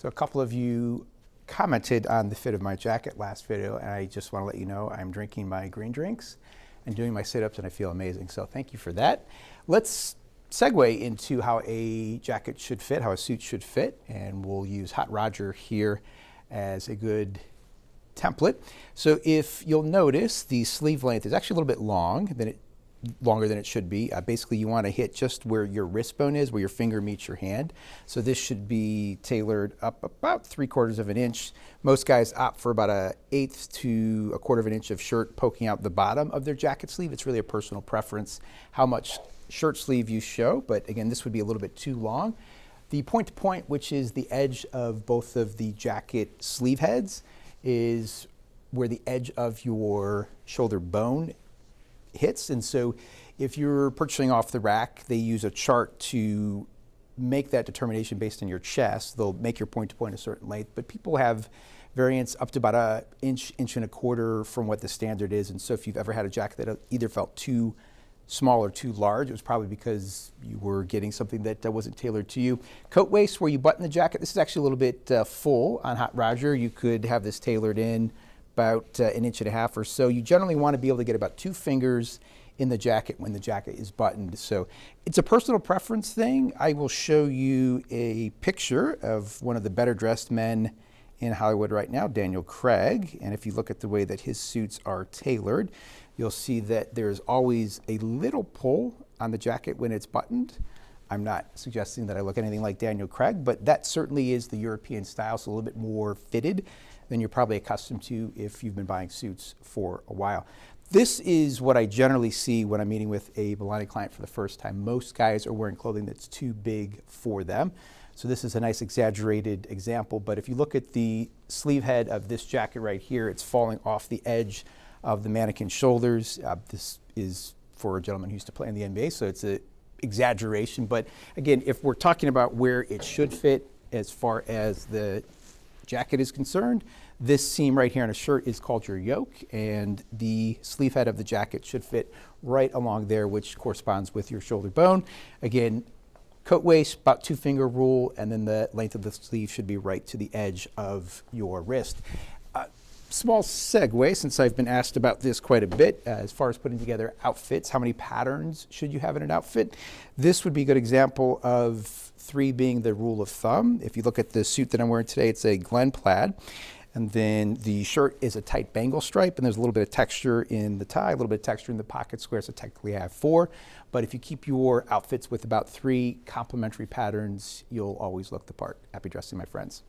So a couple of you commented on the fit of my jacket last video, and I just want to let you know I'm drinking my green drinks and doing my sit-ups, and I feel amazing. So thank you for that. Let's segue into how a jacket should fit, how a suit should fit, and we'll use Hot Roger here as a good template. So if you'll notice, the sleeve length is actually a little bit longer than it should be. Basically, you want to hit just where your wrist bone is, where your finger meets your hand. So this should be tailored up about 3/4 of an inch. Most guys opt for about 1/8 to 1/4 of an inch of shirt poking out the bottom of their jacket sleeve. It's really a personal preference how much shirt sleeve you show, but again, this would be a little bit too long. The point to point, which is the edge of both of the jacket sleeve heads, is where the edge of your shoulder bone hits. And so if you're purchasing off the rack, they use a chart to make that determination based on your chest. They'll make your point to point a certain length, but people have variants up to about 1 inch and a quarter from what the standard is. And so if you've ever had a jacket that either felt too small or too large, it was probably because you were getting something that wasn't tailored to you. Coat waist, where you button the jacket, this is actually a little bit full on Hot Roger. You could have this tailored in about 1.5 inches or so. You generally want to be able to get about 2 fingers in the jacket when the jacket is buttoned. So it's a personal preference thing. I will show you a picture of one of the better dressed men in Hollywood right now, Daniel Craig. And if you look at the way that his suits are tailored, you'll see that there's always a little pull on the jacket when it's buttoned. I'm not suggesting that I look anything like Daniel Craig, but that certainly is the European style, so a little bit more fitted than you're probably accustomed to if you've been buying suits for a while. This is what I generally see when I'm meeting with a Milani client for the first time. Most guys are wearing clothing that's too big for them. So this is a nice exaggerated example, but if you look at the sleeve head of this jacket right here, it's falling off the edge of the mannequin's shoulders. This is for a gentleman who used to play in the NBA, so it's an exaggeration. But again, if we're talking about where it should fit as far as the jacket is concerned, this seam right here on a shirt is called your yoke, and the sleeve head of the jacket should fit right along there, which corresponds with your shoulder bone. Again, coat waist, about 2-finger rule, and then the length of the sleeve should be right to the edge of your wrist. Small segue, since I've been asked about this quite a bit, as far as putting together outfits, how many patterns should you have in an outfit? This would be a good example of 3 being the rule of thumb. If you look at the suit that I'm wearing today, it's a Glen plaid. And then the shirt is a tight bangle stripe, and there's a little bit of texture in the tie, a little bit of texture in the pocket square, so technically I have 4. But if you keep your outfits with about 3 complementary patterns, you'll always look the part. Happy dressing, my friends.